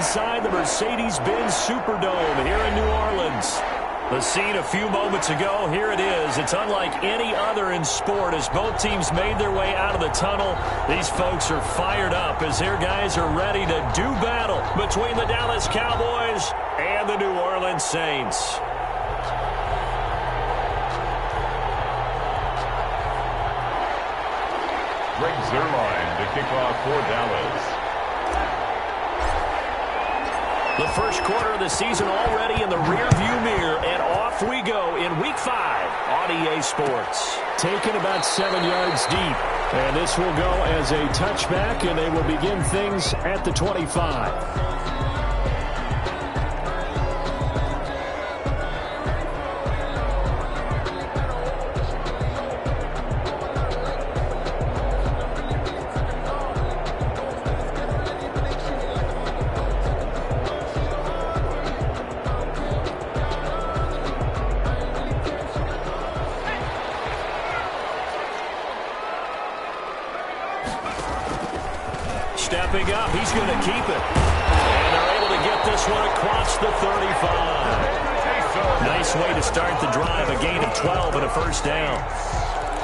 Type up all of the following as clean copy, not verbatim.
inside the Mercedes-Benz Superdome here in New Orleans. The scene a few moments ago, here it is. It's unlike any other in sport as both teams made their way out of the tunnel. These folks are fired up as their guys are ready to do battle between the Dallas Cowboys and the New Orleans Saints. Greg Zuerlein to kick off for Dallas. The first quarter of the season already in the rearview mirror, and off we go in Week 5 on EA Sports. Taken about 7 yards deep, and this will go as a touchback, and they will begin things at the 25. Stepping up, he's going to keep it. And they're able to get this one across the 35. Nice way to start the drive, a gain of 12 and a first down.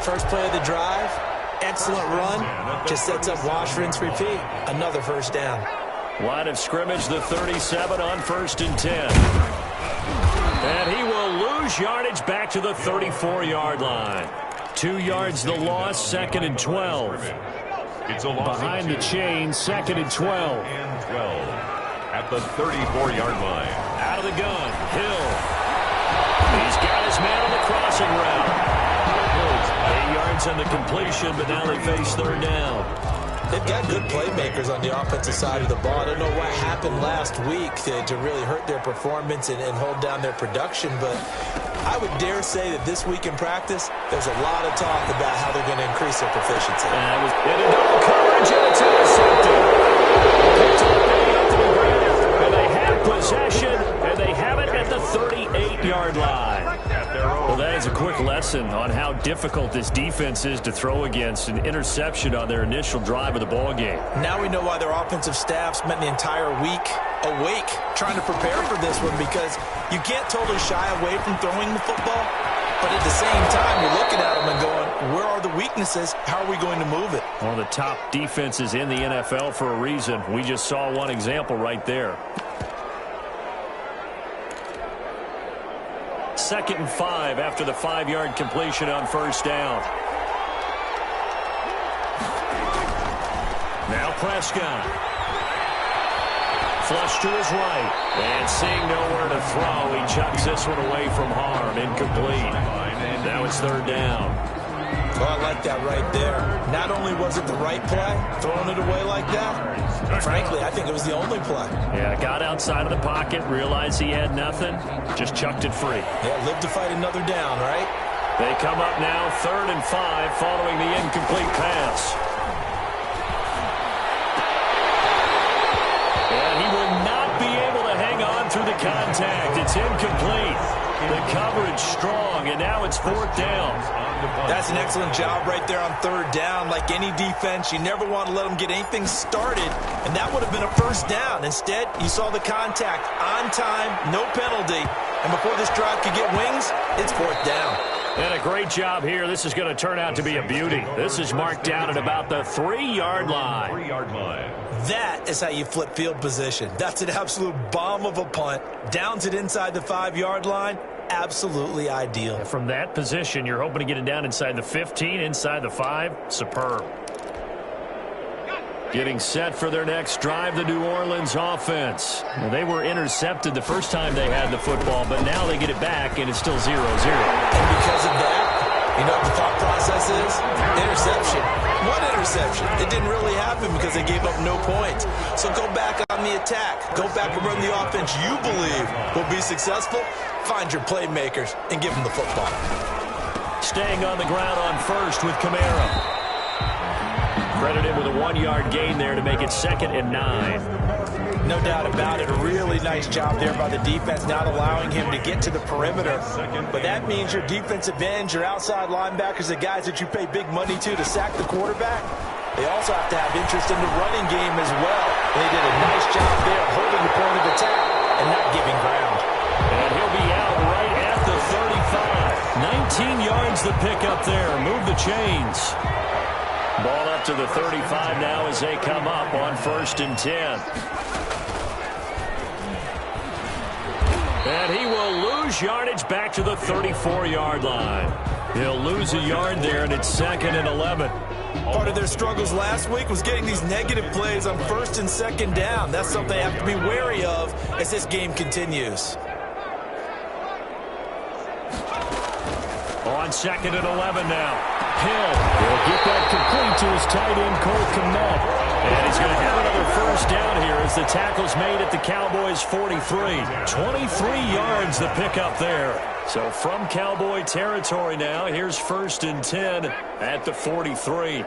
First play of the drive, excellent run. Just sets up wash, rinse, repeat. Another first down. Line of scrimmage, the 37 on 1st and 10. And he will lose yardage back to the 34-yard line. 2 yards the loss, 2nd and 12. It's a loss behind the chain, 2nd and 12. At the 34-yard line. Out of the gun, Hill. He's got his man on the crossing route. Hill's 8 yards on the completion, but now they face 3rd down. They've got good playmakers on the offensive side of the ball. I don't know what happened last week to really hurt their performance and hold down their production, but I would dare say that this week in practice, there's a lot of talk about how they're going to increase their proficiency. And that was in double coverage, and it's intercepted. Picked up up to the ground, and they have possession, and they have it at the 38-yard line. Well, that is a quick lesson on how difficult this defense is to throw against. An interception on their initial drive of the ballgame. Now we know why their offensive staff spent the entire week awake trying to prepare for this one, because you can't totally shy away from throwing the football, but at the same time, you're looking at them and going, where are the weaknesses? How are we going to move it? One of the top defenses in the NFL for a reason. We just saw one example right there. 2nd and 5 after the 5-yard completion on 1st down. Now Prescott. Flush to his right. And seeing nowhere to throw, he chucks this one away from harm. Incomplete. Now it's 3rd down. Oh, I like that right there. Not only was it the right play, throwing it away like that, frankly, I think it was the only play. Yeah, got outside of the pocket, realized he had nothing, just chucked it free. Yeah, live to fight another down, right? They come up now 3rd and 5 following the incomplete pass. And he will not be able to hang on through the contact. It's incomplete. The coverage strong, and now it's 4th down. That's an excellent job right there on 3rd down. Like any defense, you never want to let them get anything started, and that would have been a first down. Instead, you saw the contact on time, no penalty, and before this drive could get wings, it's 4th down. And a great job here. This is going to turn out to be a beauty. This is marked down at about the 3-yard line. 3-yard line. That is how you flip field position. That's an absolute bomb of a punt. Downs it inside the 5-yard line. Absolutely ideal. From that position, you're hoping to get it down inside the 15, inside the 5. Superb. Getting set for their next drive, the New Orleans offense. Well, they were intercepted the first time they had the football, but now they get it back, and it's still 0-0. And because of that, you know what the thought process is? Interception. What interception? It didn't really happen because they gave up no points. So go back on the attack. Go back and run the offense you believe will be successful. Find your playmakers and give them the football. Staying on the ground on 1st with Kamara. Credited with a 1-yard gain there to make it 2nd and 9. No doubt about it. A really nice job there by the defense, not allowing him to get to the perimeter. But that means your defensive ends, your outside linebackers, the guys that you pay big money to sack the quarterback, they also have to have interest in the running game as well. And they did a nice job there holding the the pickup there. Move the chains. Ball up to the 35 now as they come up on 1st and 10. And he will lose yardage back to the 34-yard line. He'll lose a yard there, and it's 2nd and 11. Part of their struggles last week was getting these negative plays on 1st and 2nd down. That's something they have to be wary of as this game continues. On 2nd and 11 now. Hill will get that complete to his tight end, Cole Kmet. And he's going to have another 1st down here as the tackle's made at the Cowboys' 43. 23 yards the pickup there. So from Cowboy territory now, here's 1st and 10 at the 43.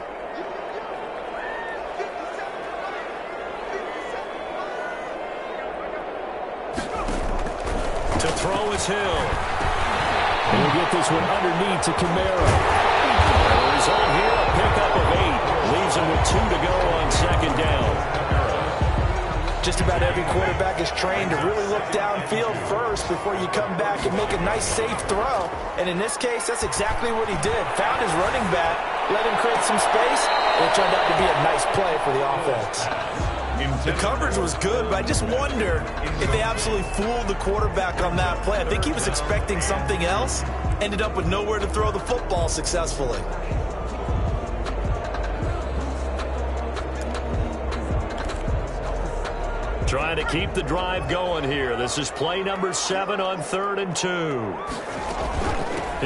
To throw is Hill. And we'll get this one underneath to Kamara. The result here, a pickup of 8. Leaves him with 2 to go on 2nd down. Just about every quarterback is trained to really look downfield first before you come back and make a nice, safe throw. And in this case, that's exactly what he did. Found his running back, let him create some space, and it turned out to be a nice play for the offense. The coverage was good, but I just wonder if they absolutely fooled the quarterback on that play. I think he was expecting something else, ended up with nowhere to throw the football successfully. Trying to keep the drive going here. This is play number 7 on 3rd and 2.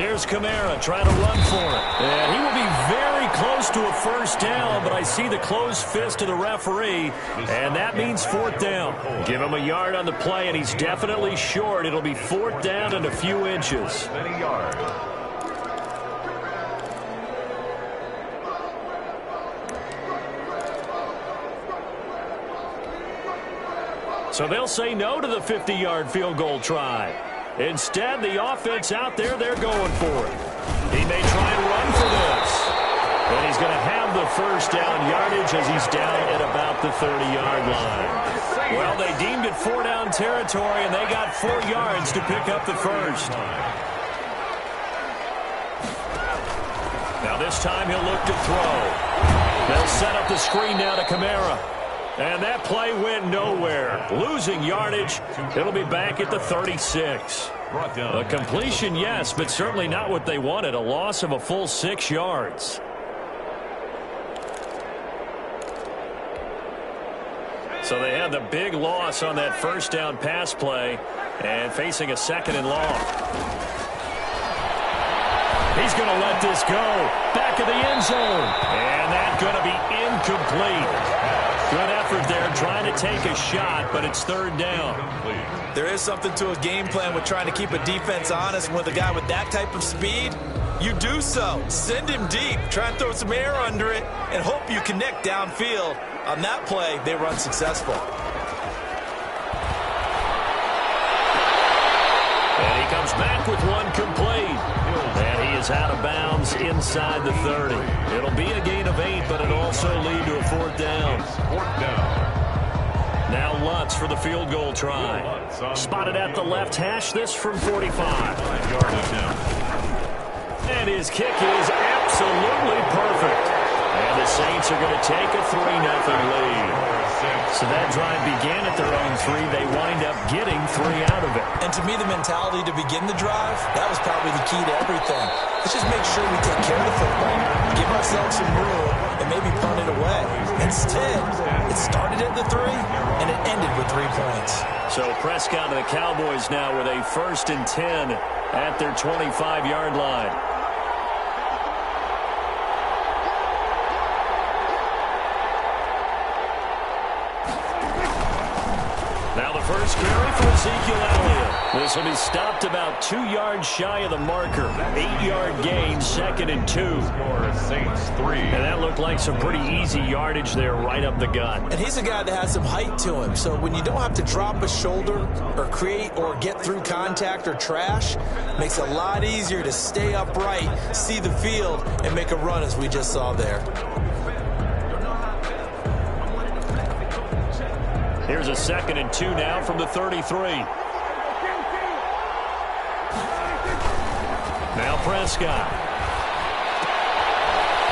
Here's Kamara trying to run for it. And he will be very close to a 1st down, but I see the closed fist of the referee, and that means 4th down. Give him a yard on the play, and he's definitely short. It'll be 4th down and a few inches. So they'll say no to the 50-yard field goal try. Instead, the offense out there, they're going for it. He may try and run for this. And he's going to have the 1st down yardage as he's down at about the 30-yard line. Well, they deemed it 4 down territory, and they got 4 yards to pick up the 1st. Now this time he'll look to throw. They'll set up the screen now to Kamara. And that play went nowhere. Losing yardage. It'll be back at the 36. A completion, yes, but certainly not what they wanted. A loss of a full 6 yards. So they had the big loss on that 1st down pass play and facing a 2nd and long. He's going to let this go. Back of the end zone. And that's going to be incomplete. Good effort there, trying to take a shot, but it's 3rd down. There is something to a game plan with trying to keep a defense honest. With a guy with that type of speed, you do so. Send him deep, try and throw some air under it, and hope you connect downfield. On that play, they were unsuccessful. And he comes back with one complete. And he is out of bounds inside the 30. It'll be a gain of 8, but it'll also lead to a 4th down. Now Lutz for the field goal try. Spotted at the left hash, this from 45. And his kick is absolutely perfect. And the Saints are going to take a 3-0 lead. So that drive began at their own 3. They wind up getting 3 out of it. And to me, the mentality to begin the drive, that was probably the key to everything. Let's just make sure we take care of the football, give ourselves some room, and maybe punt it away. Instead, it started at the 3, and it ended with 3 points. So Prescott and the Cowboys now with a 1st and 10 at their 25-yard line. First carry for Ezekiel Elliott. This will be stopped about 2 yards shy of the marker. 8-yard gain, 2nd and 2. Saints 3. And that looked like some pretty easy yardage there right up the gut. And he's a guy that has some height to him. So when you don't have to drop a shoulder or create or get through contact or trash, makes it a lot easier to stay upright, see the field, and make a run as we just saw there. Here's a 2nd and 2 now from the 33. Now Prescott.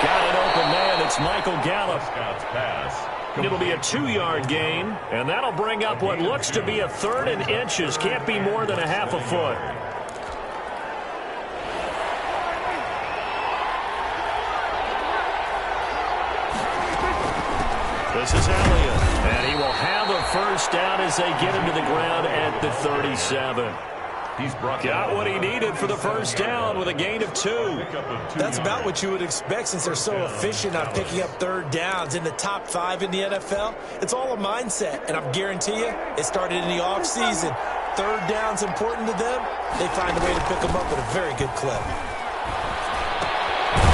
Got an open man. It's Michael Gallup. Scott's pass. It'll be a 2-yard gain, and that'll bring up what looks to be a 3rd and inches. Can't be more than a half a foot. This is Elliott, and he will have a first down as they get him to the ground at the 37. He's Got what he needed for the first down with a gain of 2. That's about what you would expect since they're so efficient on picking up 3rd downs. In the top 5 in the NFL, it's all a mindset, and I guarantee you it started in the offseason. 3rd down's important to them. They find a way to pick them up at a very good clip.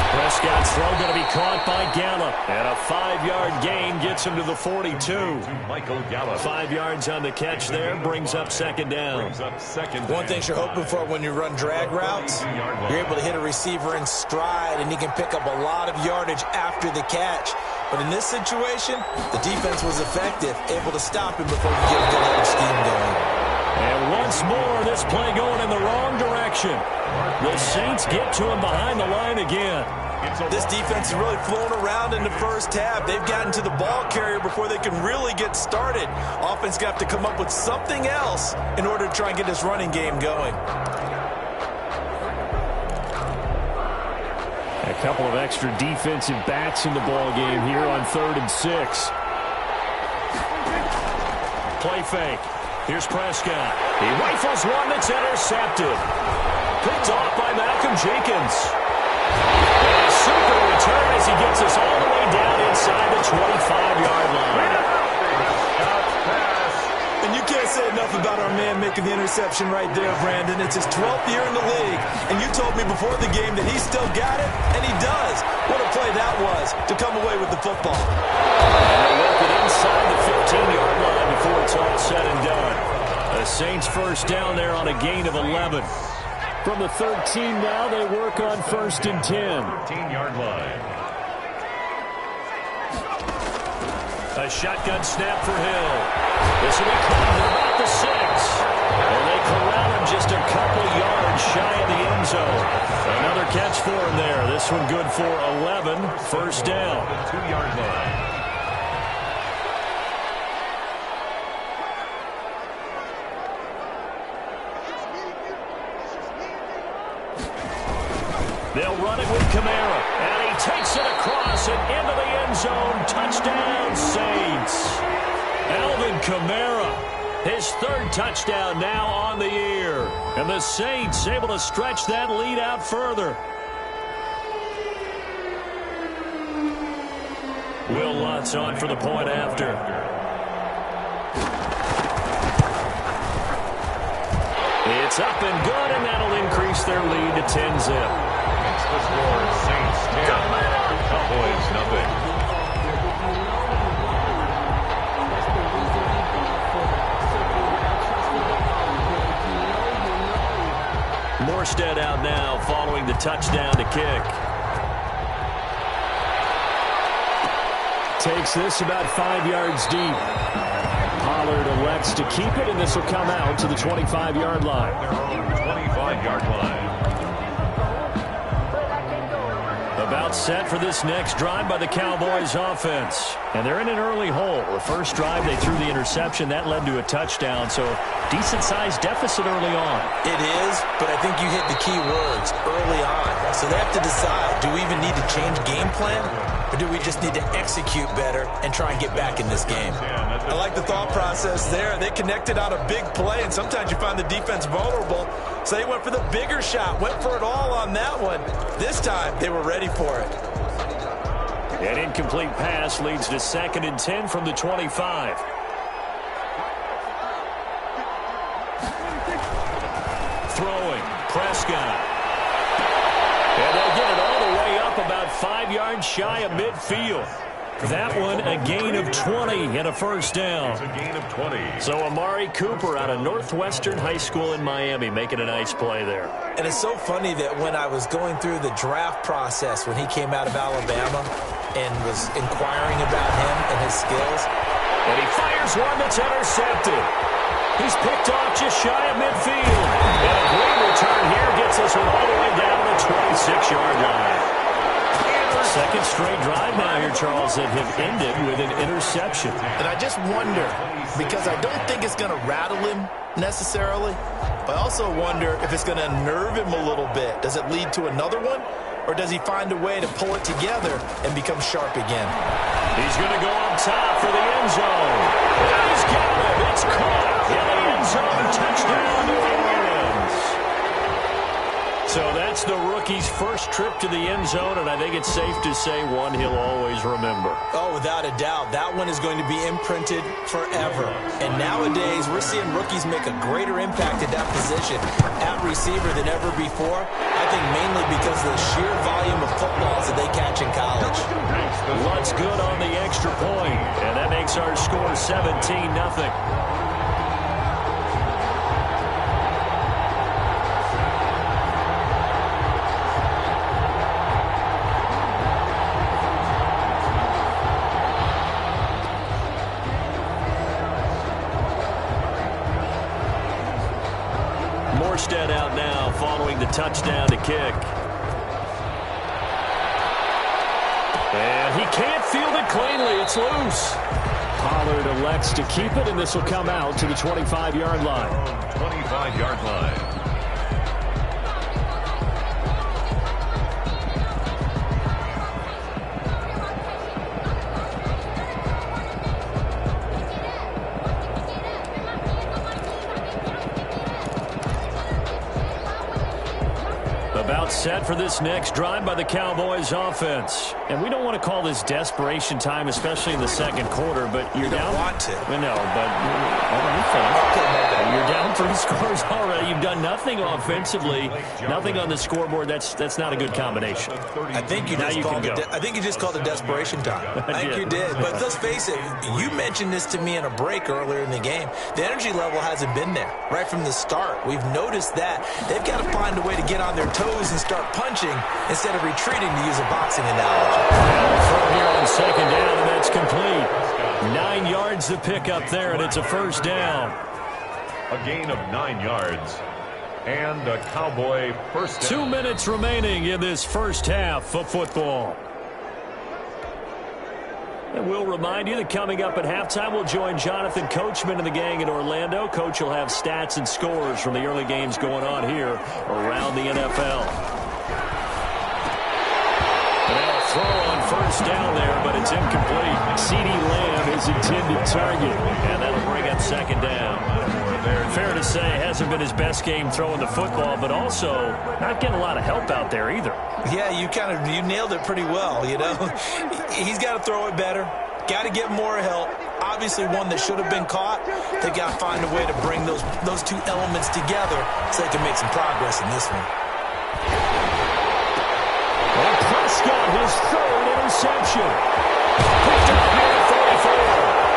Prescott's throw going to be caught by Gallup, and a 5-yard gain gets him to the 42. Michael Gallup. 5 yards on the catch there, brings up 2nd down. One thing you're hoping for when you run drag routes, you're able to hit a receiver in stride, and he can pick up a lot of yardage after the catch. But in this situation, the defense was effective, able to stop him before he get a good hedge scheme going. And once more, this play going in the wrong direction. The Saints get to him behind the line again. This defense has really flown around in the first half. They've gotten to the ball carrier before they can really get started. Offense got to come up with something else in order to try and get this running game going. A couple of extra defensive backs in the ball game here on 3rd and 6. Play fake. Here's Prescott. He rifles one that's intercepted. Picked off by Malcolm Jenkins. And a super return as he gets us all the way down inside the 25-yard line. And you can't say enough about our man making the interception right there, Brandon. It's his 12th year in the league, and you told me before the game that he still got it, and he does. What a play that was to come away with the football. And they work it inside the 15-yard line before it's all said and done. The Saints first down there on a gain of 11. From the 13 now, they work on 1st and 10. 13-yard line. A shotgun snap for Hill. This will be caught at about the 6. And they corral him just a couple yards shy of the end zone. Another catch for him there. This one good for 11. First down. 2-yard line. They'll run it with Kamara, and he takes it across and into the end zone. Touchdown, Saints. Alvin Kamara, his 3rd touchdown now on the year. And the Saints able to stretch that lead out further. Will Lutz on for the point after. It's up and good, and that'll increase their lead to 10-zip. The score, Saints 10, Cowboys nothing. Morstead out now following the touchdown to kick. Takes this about 5 yards deep. Pollard elects to keep it, and this will come out to the 25-yard line. Their own 25-yard line. About set for this next drive by the Cowboys offense. And they're in an early hole. The first drive, they threw the interception. That led to a touchdown, so decent-sized deficit early on. It is, but I think you hit the key words early on. So they have to decide, do we even need to change game plan? Or do we just need to execute better and try and get back in this game? I like the thought process there. They connected on a big play, and sometimes you find the defense vulnerable. So they went for the bigger shot, went for it all on that one. This time, they were ready for it. An incomplete pass leads to 2nd and 10 from the 25. Throwing, Prescott. And they'll get it all the way up about 5 yards shy of midfield. That one a gain of 20 and a first down. It's a gain of 20. So Amari Cooper out of Northwestern High School in Miami making a nice play there. And it's so funny that when I was going through the draft process when he came out of Alabama and was inquiring about him and his skills. And he fires one that's intercepted. He's picked off just shy of midfield. And a great return here gets us all the way down to the 26-yard line. Second straight drive now here, Charles, that have ended with an interception. And I just wonder, because I don't think it's going to rattle him necessarily, but I also wonder if it's going to unnerve him a little bit. Does it lead to another one? Or does he find a way to pull it together and become sharp again? He's going to go up top for the end zone. And he's got it. It's caught in the end zone. Touchdown, New Orleans. So that's the rookie's first trip to the end zone, and I think it's safe to say one he'll always remember. Oh, without a doubt. That one is going to be imprinted forever. And nowadays, we're seeing rookies make a greater impact at that position at receiver than ever before. I think mainly because of the sheer volume of footballs that they catch in college. Lutt's good on the extra point, and that makes our score 17-0. Morstead out now following the touchdown to kick. And he can't field it cleanly. It's loose. Pollard elects to keep it, and this will come out to the 25-yard line. 25-yard line. About set for this next drive by the Cowboys offense. And we don't want to call this desperation time, especially in the second quarter, but you're down. You don't want to. No, but you're down 3 scores already. You've done nothing offensively, nothing on the scoreboard. That's not a good combination. I think you just called it desperation time. I think you did. But let's face it, you mentioned this to me in a break earlier in the game. The energy level hasn't been there right from the start. We've noticed that. They've got to find a way to get on their toes and start punching instead of retreating, to use a boxing analogy. Throw here on second down, and that's complete. 9 yards to pick up there, and it's a first down. A gain of 9 yards. And a Cowboy first down. 2 minutes remaining in this first half of football. And we'll remind you that coming up at halftime, we'll join Jonathan Coachman and the gang in Orlando. Coach will have stats and scores from the early games going on here around the NFL. Now a throw on first down there, but it's incomplete. CeeDee Lamb is intended target, and that'll bring up second down. Fair to say, hasn't been his best game throwing the football, but also not getting a lot of help out there either. Yeah, you nailed it pretty well, you know. He's got to throw it better. Got to get more help. Obviously one that should have been caught. They got to find a way to bring those two elements together so they can make some progress in this one. And Prescott, his third interception. Picked up here at 44.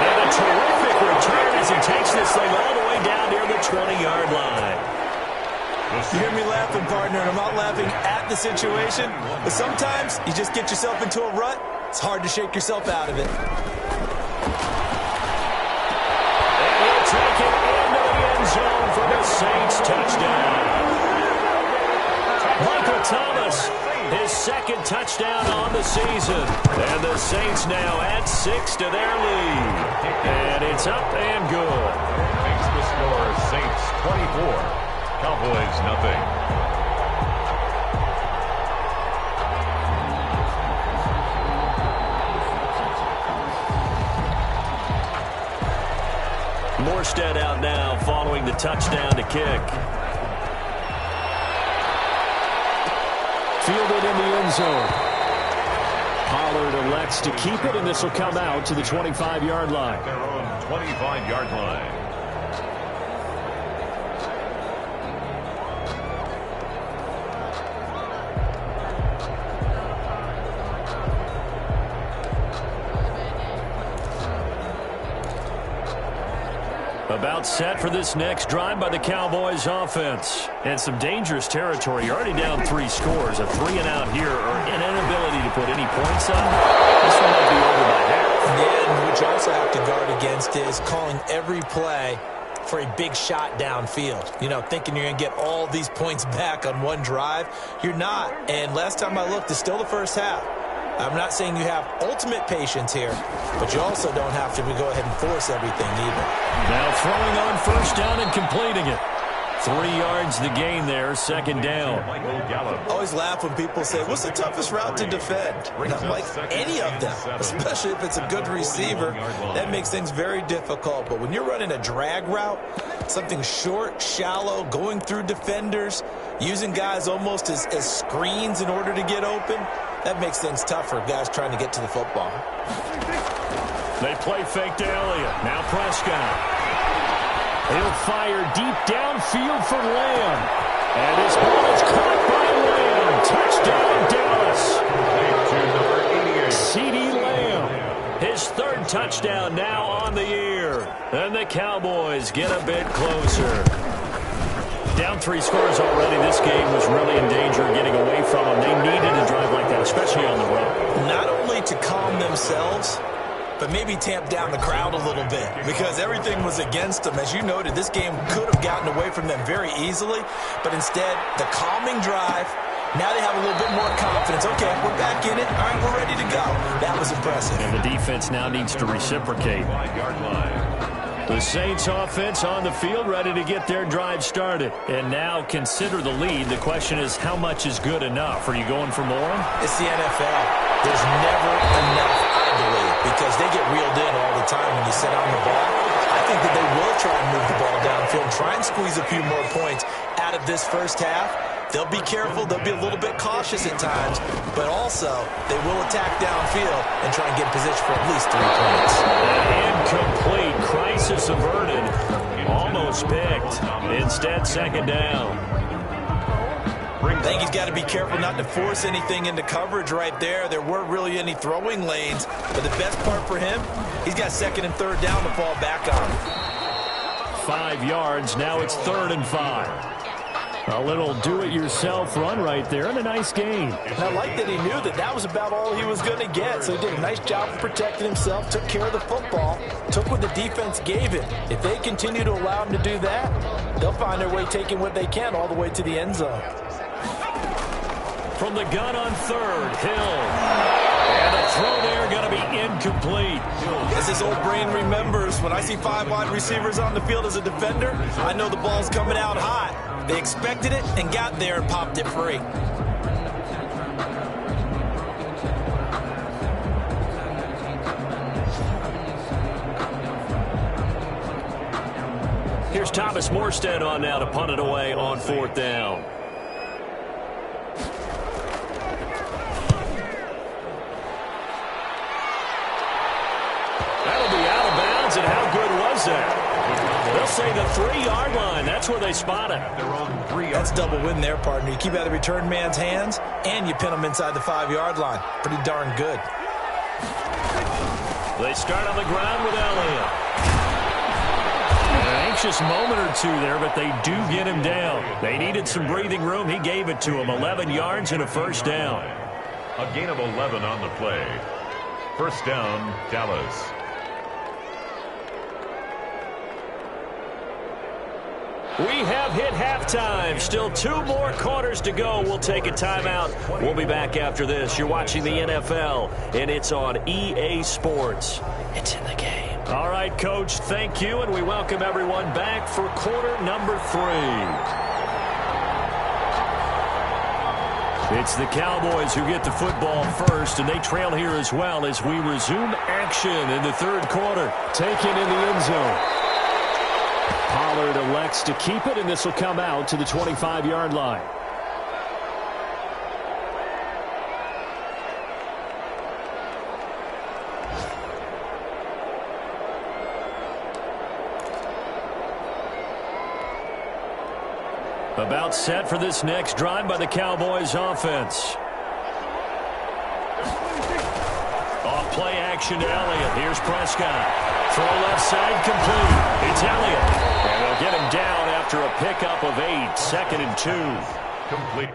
And a terrific return as he takes this thing all the way down near the 20-yard line. You hear me laughing, partner, and I'm not laughing at the situation, but sometimes you just get yourself into a rut. It's hard to shake yourself out of it. And he'll take it into the end zone for the Saints touchdown. Michael Thomas, his second touchdown on the season. And the Saints now add 6 to their lead. And it's up and good. Makes the score Saints 24. Cowboys nothing. Morstead out now following the touchdown to kick. Fielded in the end zone. Pollard elects to keep it, and this will come out to the 25-yard line. Their own 25-yard line. About set for this next drive by the Cowboys offense. And some dangerous territory. You're already down 3 scores. A 3-and-out here or an inability to put any points up. This one might be over by half. Yeah, and what you also have to guard against is calling every play for a big shot downfield. You know, thinking you're going to get all these points back on one drive. You're not. And last time I looked, it's still the first half. I'm not saying you have ultimate patience here, but you also don't have to go ahead and force everything either. Now throwing on first down and completing it. 3 yards the gain there, second down. I always laugh when people say, what's the toughest route to defend? Not like any of them, especially if it's a good receiver. That makes things very difficult. But when you're running a drag route, something short, shallow, going through defenders, using guys almost as screens in order to get open, that makes things tough for guys trying to get to the football. They play fake to Elliott. Now Prescott. He'll fire deep downfield for Lamb. And his ball is caught by Lamb. Touchdown, Dallas. CeeDee Lamb. His third touchdown now on the year. And the Cowboys get a bit closer. Down 3 scores already. This game was really in danger of getting away from them. They needed a drive like that, especially on the road. Not only to calm themselves, but maybe tamp down the crowd a little bit because everything was against them. As you noted, this game could have gotten away from them very easily, but instead, the calming drive, now they have a little bit more confidence. Okay, we're back in it. All right, we're ready to go. That was impressive. And the defense now needs to reciprocate. The Saints offense on the field, ready to get their drive started. And now consider the lead. The question is, how much is good enough? Are you going for more? It's the NFL. There's never enough, I believe, because they get reeled in all the time when you sit on the ball. I think that they will try and move the ball downfield, try and squeeze a few more points out of this first half. They'll be careful. They'll be a little bit cautious at times, but also they will attack downfield and try and get in position for at least 3 points. Incomplete. Crisis averted. Almost picked. Instead, second down. I think he's got to be careful not to force anything into coverage right there. There weren't really any throwing lanes, but the best part for him, he's got second and third down to fall back on. 5 yards. Now it's 3rd and 5. A little do-it-yourself run right there and a nice gain. And I like that he knew that that was about all he was going to get. So he did a nice job of protecting himself, took care of the football, took what the defense gave him. If they continue to allow him to do that, they'll find their way taking what they can all the way to the end zone. From the gun on 3rd, Hill. And a throw there going to be incomplete. As his old brain remembers, when I see 5 wide receivers on the field as a defender, I know the ball's coming out hot. They expected it and got there and popped it free. Here's Thomas Morstead on now to punt it away on 4th down. That'll be out of bounds, and how good was that? They'll say the 3-yard line. That's where they spot it. That's double win there, partner. You keep out of the return man's hands, and you pin him inside the 5-yard line. Pretty darn good. They start on the ground with Elliott. An anxious moment or two there, but they do get him down. They needed some breathing room. He gave it to him. 11 yards and a first down. A gain of 11 on the play. First down, Dallas. We have hit halftime. Still 2 more quarters to go. We'll take a timeout. We'll be back after this. You're watching the NFL, and it's on EA Sports. It's in the game. All right, Coach, thank you, and we welcome everyone back for quarter number 3. It's the Cowboys who get the football first, and they trail here as well as we resume action in the 3rd quarter. Taken in the end zone. Pollard elects to keep it, and this will come out to the 25-yard line. About set for this next drive by the Cowboys offense. Off play action to Elliott. Here's Prescott. Throw left side complete. It's Elliott. And they'll get him down after a pickup of 8. 2nd and 2. Complete.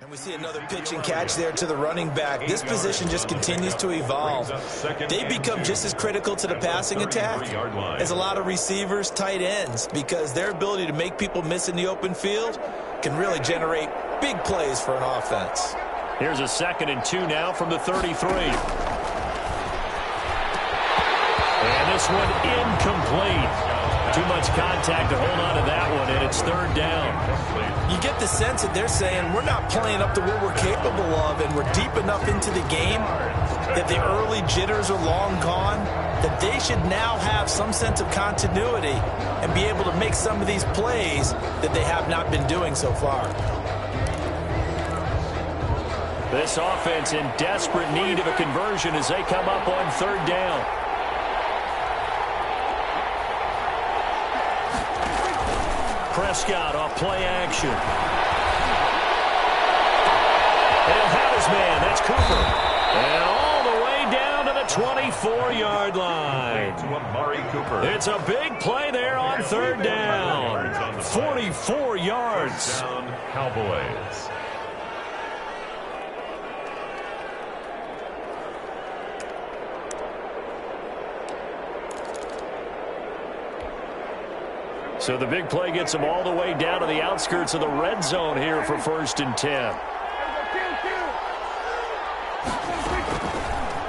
And we see another pitch and catch there to the running back. This position just continues to evolve. They become just as critical to the passing attack as a lot of receivers, tight ends, because their ability to make people miss in the open field can really generate big plays for an offense. Here's a 2nd and 2 now from the 33. And this one incomplete. Too much contact to hold on to that one, and it's 3rd down. You get the sense that they're saying we're not playing up to what we're capable of, and we're deep enough into the game that the early jitters are long gone, that they should now have some sense of continuity and be able to make some of these plays that they have not been doing so far. This offense in desperate need of a conversion as they come up on 3rd down. Prescott off play action. He'll have his man. That's Cooper. And all the way down to the 24-yard line. It's a big play there on 3rd down. 44 yards. Cowboys. So the big play gets them all the way down to the outskirts of the red zone here for 1st and 10.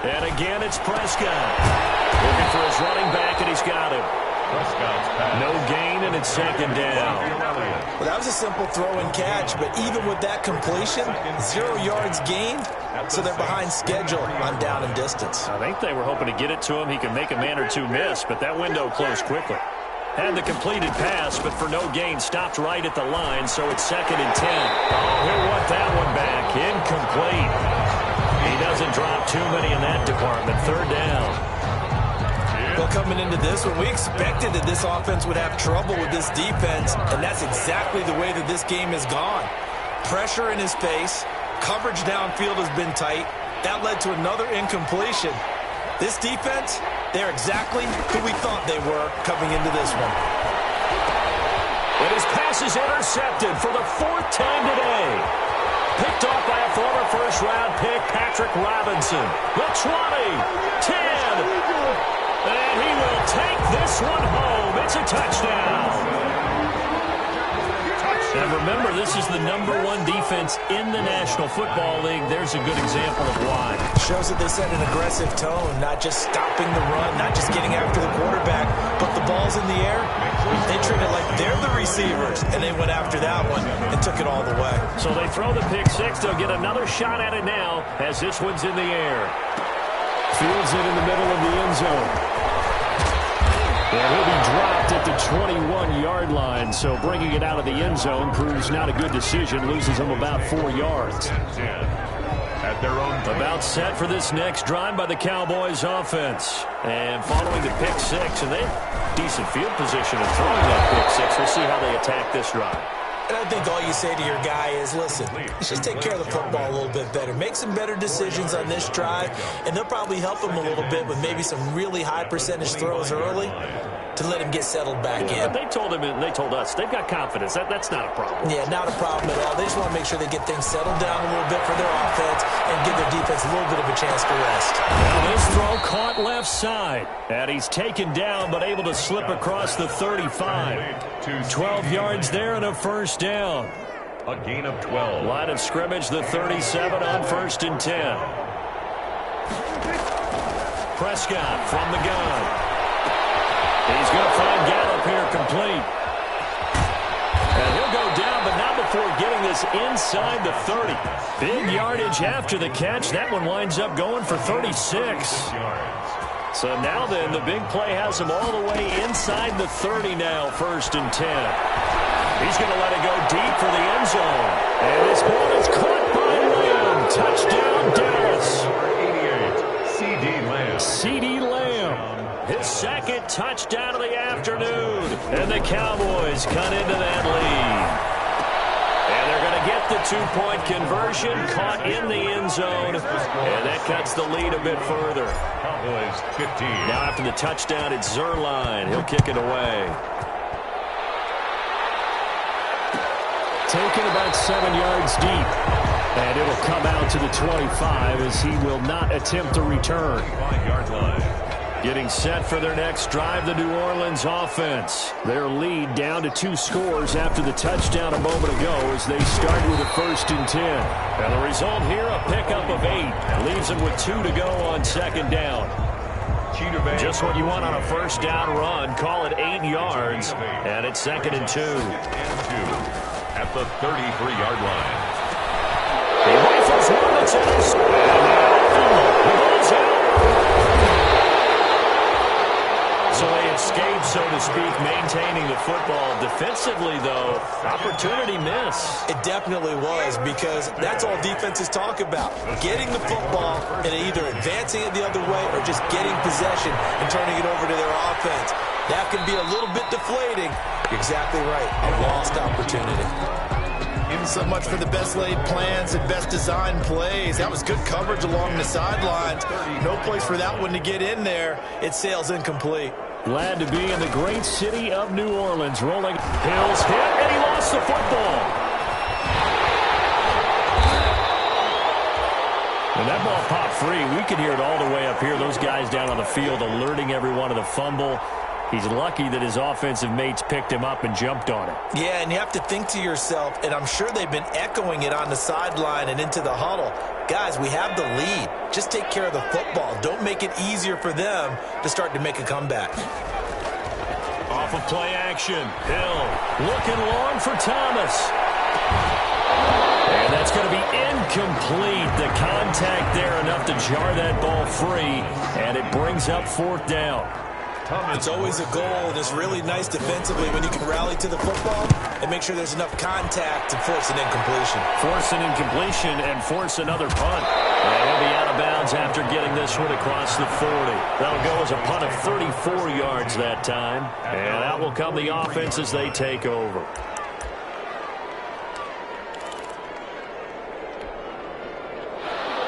And again, it's Prescott. Looking for his running back, and he's got him. No gain, and it's 2nd down. Well, that was a simple throw and catch, but even with that completion, 0 yards gained, so they're behind schedule on down and distance. I think they were hoping to get it to him. He could make a man or two miss, but that window closed quickly. Had the completed pass, but for no gain, stopped right at the line, so it's 2nd and 10. Oh, he'll want that one back. Incomplete. He doesn't drop too many in that department. 3rd down. Well, coming into this one, we expected that this offense would have trouble with this defense, and that's exactly the way that this game has gone. Pressure in his face. Coverage downfield has been tight. That led to another incompletion. This defense, they're exactly who we thought they were coming into this one. And his pass is intercepted for the 4th time today. Picked off by a former first-round pick, Patrick Robinson. The 20, 10, and he will take this one home. It's a touchdown. And remember, this is the #1 defense in the National Football League. There's a good example of why. Shows that they set an aggressive tone, not just stopping the run, not just getting after the quarterback, but the ball's in the air. They treat it like they're the receivers, and they went after that one and took it all the way. So they throw the pick six. They'll get another shot at it now as this one's in the air. Fields it in the middle of the end zone. And he'll be dropped at the 21-yard line, so bringing it out of the end zone proves not a good decision, loses him about 4 yards. At their own about set for this next drive by the Cowboys offense. And following the pick six, and they have decent field position in throwing that pick six. We'll see how they attack this drive. And I think all you say to your guy is, listen, let's just take care of the football a little bit better. Make some better decisions on this drive, and they'll probably help him a little bit with maybe some really high percentage throws early to let him get settled back in. But they told him and they told us they've got confidence. That's not a problem. Yeah, not a problem at all. They just want to make sure they get things settled down a little bit for their offense and give their defense a little bit of a chance to rest. Now this throw caught left side. And he's taken down but able to slip across the 35. 12 yards there and a first down. A gain of 12. Line of scrimmage, the 37 on 1st and 10. Prescott from the gun. He's going to find Gallup here complete. And he'll go down, but not before getting this inside the 30. Big yardage after the catch. That one winds up going for 36. So now then, the big play has him all the way inside the 30 now, 1st and 10. He's going to let it go deep for the end zone. And this ball is caught by Lamb. Touchdown, Dallas. C.D. Lamb. His second touchdown of the afternoon. And the Cowboys cut into that lead. And they're going to get the two-point conversion, caught in the end zone. And that cuts the lead a bit further. Cowboys 15. Now after the touchdown, it's Zerline. He'll kick it away. Taken about 7 yards deep. And it'll come out to the 25 as he will not attempt to return. 5-yard line. Getting set for their next drive, the New Orleans offense. Their lead down to 2 scores after the touchdown a moment ago as they start with a 1st and 10. And the result here, a pickup of 8. Leaves them with 2 to go on 2nd down. Just what you want on a 1st down run. Call it 8 yards. And it's 2nd and 2. At the 33-yard line. He rifles one that's intercepted. The ball's out. So they escaped, so to speak, maintaining the football. Defensively, though, opportunity miss. It definitely was, because that's all defenses talk about. Getting the football and either advancing it the other way or just getting possession and turning it over to their offense. That can be a little bit deflating. You're exactly right. A lost opportunity. So much for the best laid plans and best designed plays. That was good coverage along the sidelines. No place for that one to get in there. It sails incomplete. Glad to be in the great city of New Orleans. Rolling. Hills hit, and he lost the football. And that ball popped free. We could hear it all the way up here. Those guys down on the field alerting everyone of the fumble. He's lucky that his offensive mates picked him up and jumped on it. Yeah, and you have to think to yourself, and I'm sure they've been echoing it on the sideline and into the huddle. Guys, we have the lead. Just take care of the football. Don't make it easier for them to start to make a comeback. Off of play action. Hill looking long for Thomas. And that's going to be incomplete. The contact there enough to jar that ball free, and it brings up 4th down. It's always a goal, and it's really nice defensively when you can rally to the football and make sure there's enough contact to force an incompletion. Force an incompletion and force another punt. And he'll be out of bounds after getting this one across the 40. That'll go as a punt of 34 yards that time. And out will come the offense as they take over.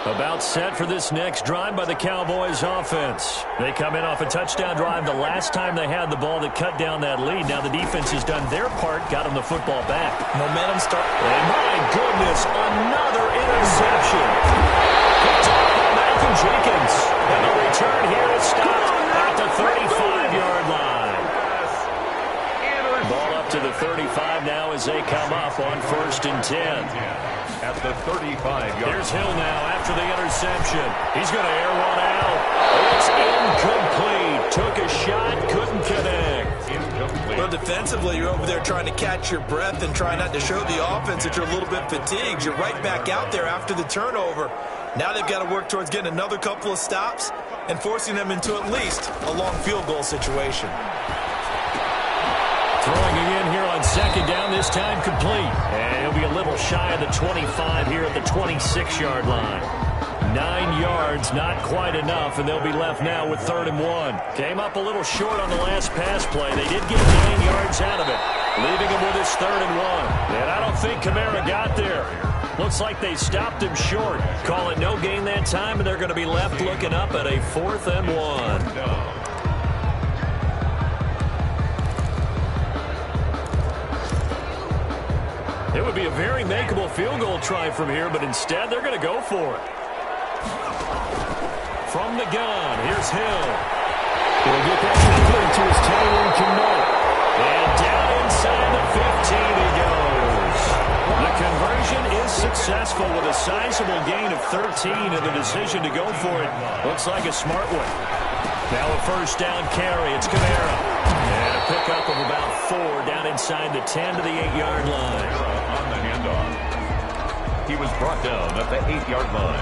About set for this next drive by the Cowboys offense. They come in off a touchdown drive the last time they had the ball that cut down that lead. Now the defense has done their part, got them the football back. Momentum start. And my goodness, another interception. Picked up by Malcolm Jenkins. And the return here is stopped at the 35-yard line. Ball up to the 35 now as they come up on 1st and 10. At the 35-yard line. Here's Hill now after the interception. He's going to air one out. It's incomplete. Took a shot, couldn't connect. Incomplete. Well, defensively, you're over there trying to catch your breath and try not to show the offense that you're a little bit fatigued. You're right back out there after the turnover. Now they've got to work towards getting another couple of stops and forcing them into at least a long field goal situation. Throwing again here on 2nd down, this time complete. And he'll be a little shy of the 25 here at the 26-yard line. 9 yards, not quite enough, and they'll be left now with 3rd and 1. Came up a little short on the last pass play. They did get 9 yards out of it, leaving him with his 3rd and 1. And I don't think Kamara got there. Looks like they stopped him short. Call it no gain that time, and they're going to be left looking up at a 4th and 1. It would be a very makeable field goal try from here, but instead they're going to go for it. From the gun, here's Hill. He'll get that complete to his tight end, Cannot. And down inside the 15 he goes. The conversion is successful with a sizable gain of 13, and the decision to go for it looks like a smart one. Now a 1st down carry. It's Kamara. And a pickup of about 4 down inside the 10 to the 8-yard line. On the handoff. He was brought down at the 8-yard line.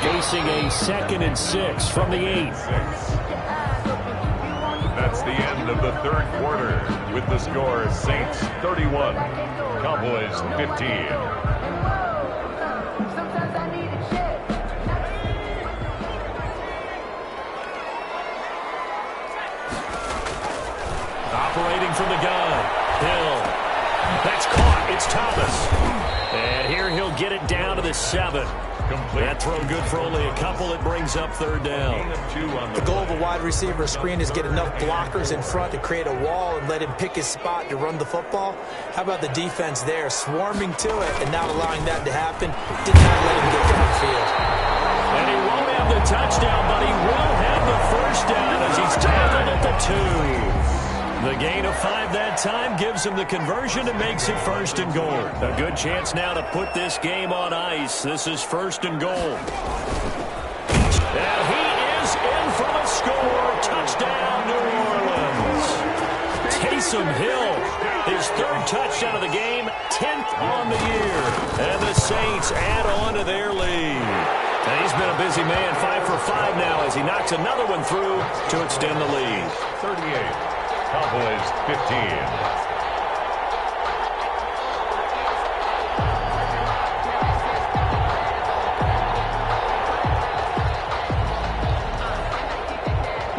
Facing a 2nd and 6 from the 8. That's the end of the 3rd quarter with the score Saints 31, Cowboys 15. Operating from the gun. Hill. That's caught. It's Thomas. And here he'll get it down to the 7. Complete. That throw good for only a couple. It brings up third down. The goal of a wide receiver screen is get enough blockers in front to create a wall and let him pick his spot to run the football. How about the defense there, swarming to it and not allowing that to happen? Did not let him get downfield. And he won't have the touchdown, but he will have the first down as he's tackled at the 2. The gain of 5 that time gives him the conversion and makes it first and goal. A good chance now to put this game on ice. This is first and goal. And he is in for the score. Touchdown, New Orleans. Taysom Hill, his 3rd touchdown of the game, 10th on the year. And the Saints add on to their lead. And he's been a busy man, 5 for 5 now as he knocks another one through to extend the lead. 38. Cowboys 15.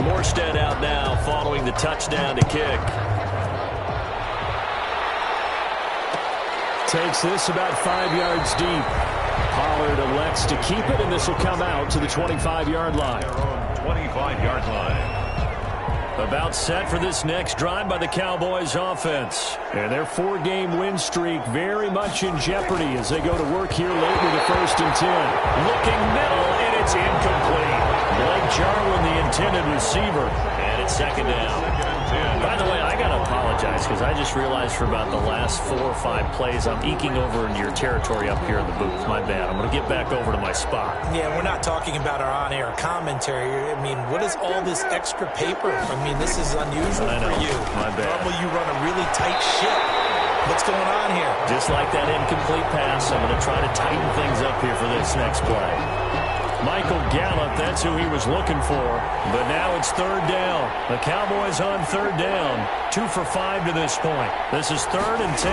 Morstead out now following the touchdown to kick. Takes this about 5 yards deep. Pollard elects to keep it, and this will come out to the 25-yard line. Their own 25-yard line. About set for this next drive by the Cowboys offense. And their 4-game win streak very much in jeopardy as they go to work here late with a 1st and 10. Looking middle, and it's incomplete. Blake Jarwin, the intended receiver. And it's 2nd down. By the way, I got to apologize because I just realized for about the last 4 or 5 plays, I'm eking over into your territory up here in the booth. My bad. I'm going to get back over to my spot. Yeah, we're not talking about our on-air commentary. I mean, what is all this extra paper? I mean, this is unusual for you. My bad. Normally you run a really tight ship. What's going on here? Just like that incomplete pass, I'm going to try to tighten things up here for this next play. Michael Gallup, that's who he was looking for. But now it's 3rd down. The Cowboys on 3rd down. 2 for 5 to this point. This is 3rd and 10.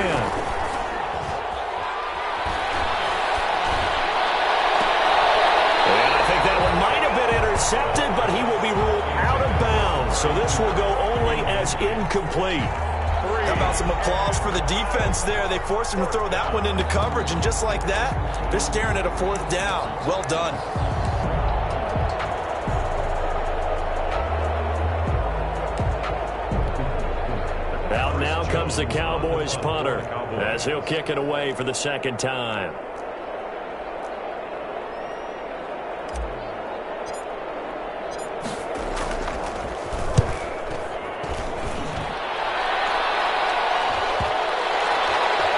And I think that one might have been intercepted, but he will be ruled out of bounds. So this will go only as incomplete. How about some applause for the defense there? They forced him to throw that one into coverage, and just like that, they're staring at a 4th down. Well done. Out now comes the Cowboys punter as he'll kick it away for the 2nd time.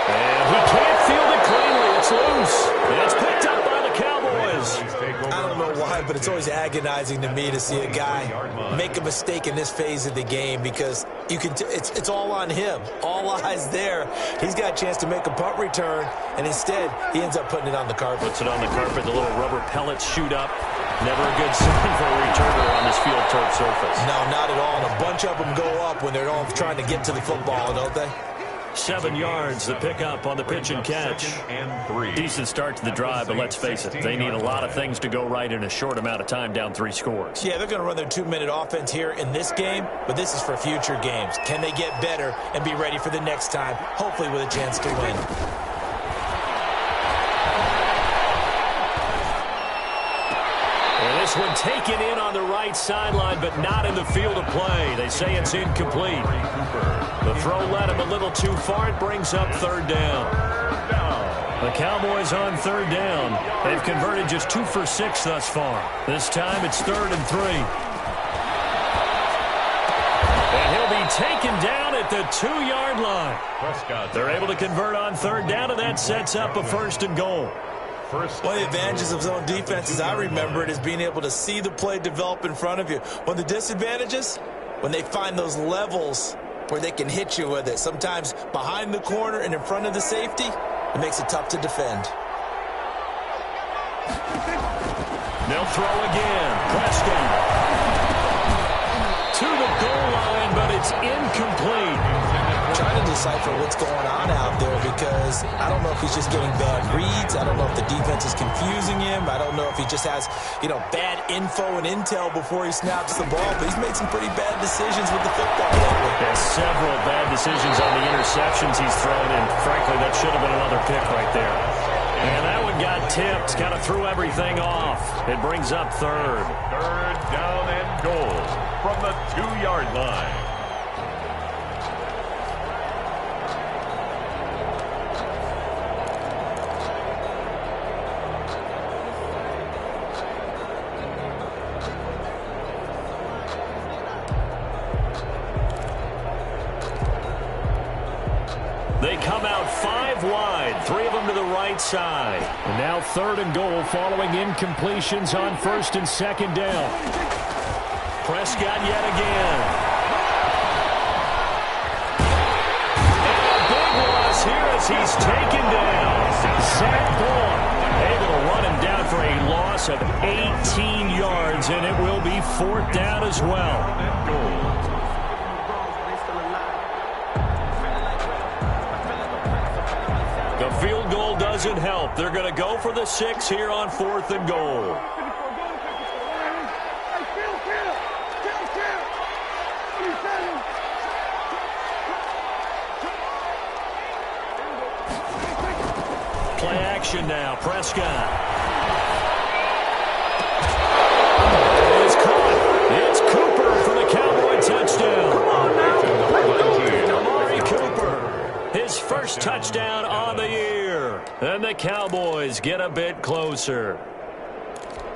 And he can't field it cleanly. It's loose. And it's picked up by the Cowboys. I don't know why, but it's always agonizing to me to see a guy make a mistake in this phase of the game because you can it's all on him. All eyes there. He's got a chance to make a punt return, and instead he ends up putting it on the carpet. Puts it on the carpet. The little rubber pellets shoot up. Never a good sign for a returner on this field turf surface. No, not at all. And a bunch of them go up when they're all trying to get to the football, don't they? 7 yards, the pickup on the pitch and catch. And 3. Decent start to the drive, but let's face it, they need a lot of things to go right in a short amount of time, down 3 scores. Yeah, they're going to run their 2-minute offense here in this game, but this is for future games. Can they get better and be ready for the next time, hopefully with a chance to win? And this one taken in on the right sideline, but not in the field of play. They say it's incomplete. The throw led him a little too far. It brings up 3rd down. The Cowboys on 3rd down. They've converted just 2 for 6 thus far. This time it's 3rd and 3. And he'll be taken down at the 2-yard line. They're able to convert on 3rd down, and that sets up a 1st and goal. One of the advantages of zone defense, as I remember it, is being able to see the play develop in front of you. One of the disadvantages, when they find those levels where they can hit you with it, sometimes behind the corner and in front of the safety, it makes it tough to defend. They'll throw again. Preston to the goal line, but it's incomplete. Trying to decipher what's going on out there because I don't know if he's just getting bad reads. I don't know if the defense is confusing him. I don't know if he just has, bad info and intel before he snaps the ball. But he's made some pretty bad decisions with the football lately. There's several bad decisions on the interceptions he's thrown, and frankly, that should have been another pick right there. And that one got tipped. Kind of threw everything off. It brings up third. Third down and goal from the 2-yard line. They come out 5 wide, 3 of them to the right side. And now third and goal following incompletions on first and second down. Prescott yet again. And a big loss here as he's taken down. Zach Bourne able to run him down for a loss of 18 yards, and it will be 4th down as well. The field goal doesn't help. They're going to go for the 6 here on 4th and goal. Play action now. Prescott. It's caught. It's Cooper for the Cowboy touchdown. Amari Cooper. His first touchdown on the year. And the Cowboys get a bit closer.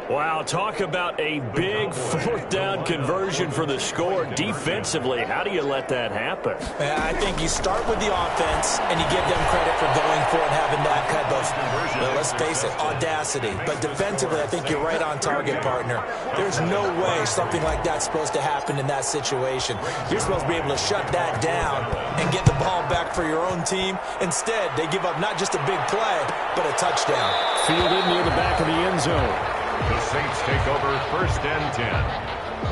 Wow, talk about a big 4th down conversion for the score. Defensively, how do you let that happen? I think you start with the offense and you give them credit for going for it, having that kind of, let's face it, audacity. But defensively, I think you're right on target, partner. There's no way something like that's supposed to happen in that situation. You're supposed to be able to shut that down and get the ball back for your own team. Instead, they give up not just a big play, but a touchdown. Fielded near the back of the end zone. The Saints take over 1st and 10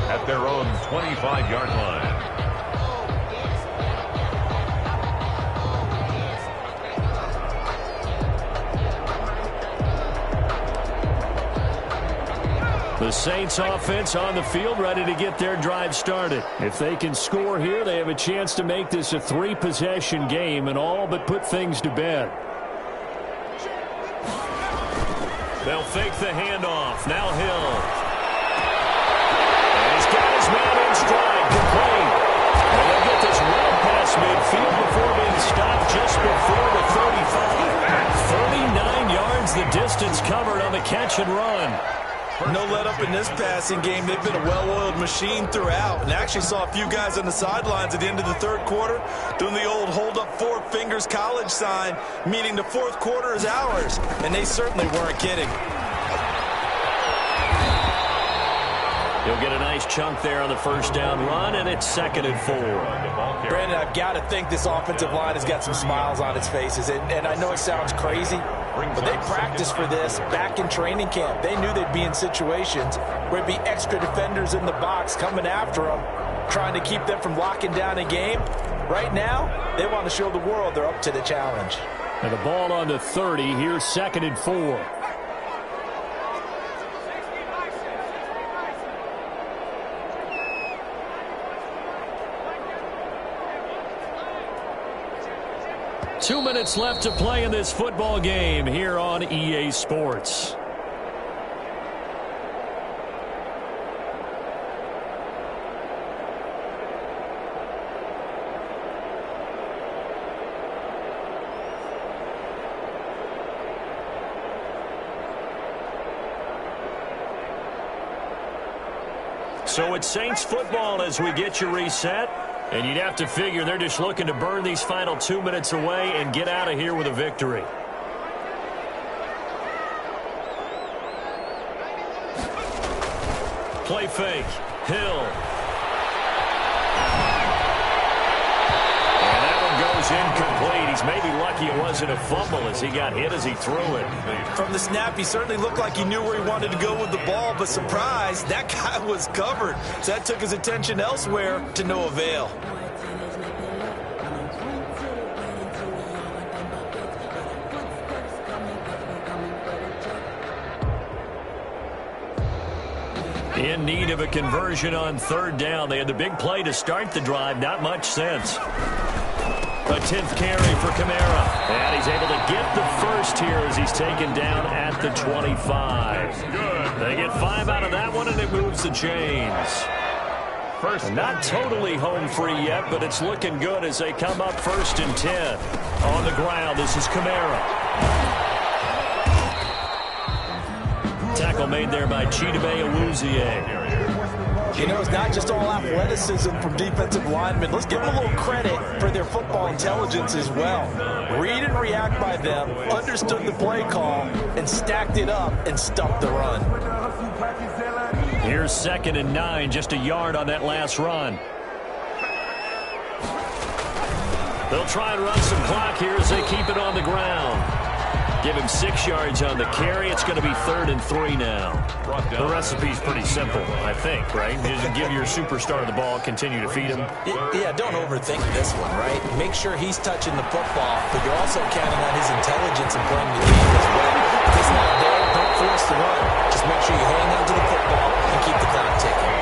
at their own 25-yard line. The Saints offense on the field, ready to get their drive started. If they can score here, they have a chance to make this a 3-possession game and all but put things to bed. They'll fake the handoff. Now Hill. And he's got his man in stride. Complete. And they'll get this well past midfield before being stopped just before the 35. 39 yards the distance covered on the catch and run. No let up in this passing game. They've been a well-oiled machine throughout. And actually saw a few guys on the sidelines at the end of the 3rd quarter doing the old hold up 4 fingers college sign, meaning the 4th quarter is ours. And they certainly weren't kidding. He'll get a nice chunk there on the 1st down run, and it's 2nd and 4. Brandon, I've got to think this offensive line has got some smiles on its faces. And I know it sounds crazy, but they practiced for this back in training camp. They knew they'd be in situations where there'd be extra defenders in the box coming after them, trying to keep them from locking down a game. Right now, they want to show the world they're up to the challenge. And the ball on the 30. Here's 2nd and 4. Two minutes left to play in this football game here on EA Sports. So it's Saints football as we get you reset. And you'd have to figure they're just looking to burn these final 2 minutes away and get out of here with a victory. Play fake. Hill. And that one goes incomplete. He's maybe lucky it wasn't a fumble as he got hit as he threw it. From the snap, he certainly looked like he knew where he wanted to go with the ball, but surprise, that guy was covered. So that took his attention elsewhere to no avail. In need of a conversion on 3rd down. They had the big play to start the drive. Not much sense. A 10th carry for Kamara. And he's able to get the first here as he's taken down at the 25. They get 5 out of that one, and it moves the chains. Not totally home free yet, but it's looking good as they come up 1st and 10. On the ground, this is Kamara. Tackle made there by Chidobe Awuzie. You know, it's not just all athleticism from defensive linemen. Let's give them a little credit for their football intelligence as well. Read and react by them, understood the play call, and stacked it up and stuffed the run. Here's 2nd and 9, just a yard on that last run. They'll try and run some clock here as they keep it on the ground. Give him 6 yards on the carry. It's going to be 3rd and 3 now. The recipe's pretty simple, I think, right? Just give your superstar the ball, continue to feed him. Yeah, don't overthink this one, right? Make sure he's touching the football, but you're also counting on his intelligence and playing the game as well. If it's not there, don't force the run. Just make sure you hang on to the football and keep the clock ticking.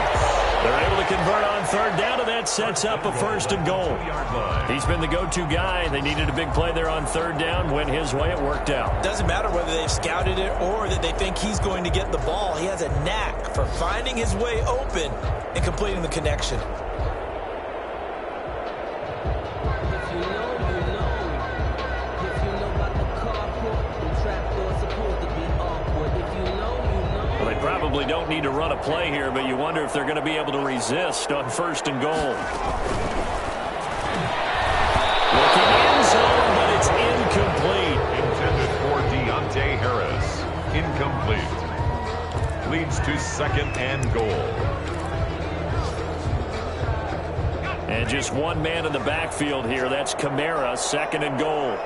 They're able to convert on 3rd down, and that sets up a 1st and goal. He's been the go-to guy. They needed a big play there on 3rd down. Went his way. It worked out. Doesn't matter whether they've scouted it or that they think he's going to get the ball. He has a knack for finding his way open and completing the connection. Probably don't need to run a play here, but you wonder if they're going to be able to resist on 1st and goal. Looking end zone, but it's incomplete. Intended for Deontay Harris. Incomplete. Leads to 2nd and goal. And just one man in the backfield here. That's Kamara, 2nd and goal.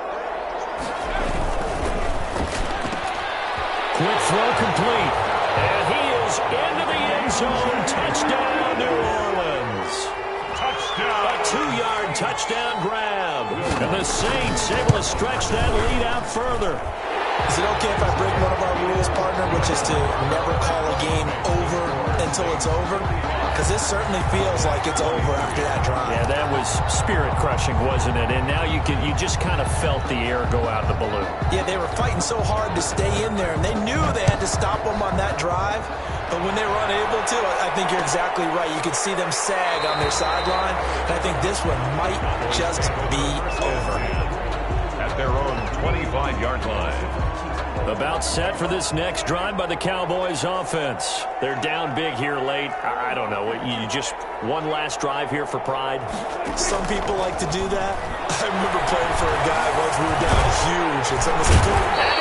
Quick throw complete. And he is into the end zone. Touchdown, New Orleans. Touchdown. A 2-yard touchdown grab. And the Saints able to stretch that lead out further. Is it okay if I break one of our rules, partner, which is to never call a game over until it's over? Because this certainly feels like it's over after that drive. Yeah, that was spirit-crushing, wasn't it? And now you just kind of felt the air go out of the balloon. Yeah, they were fighting so hard to stay in there, and they knew they had to stop them on that drive. But when they were unable to, I think you're exactly right. You could see them sag on their sideline, and I think this one might just be over. At their own 25-yard line. About set for this next drive by the Cowboys offense. They're down big here late. I don't know. You just one last drive here for pride? Some people like to do that. I remember playing for a guy once we were down huge, and someone said, "Cool."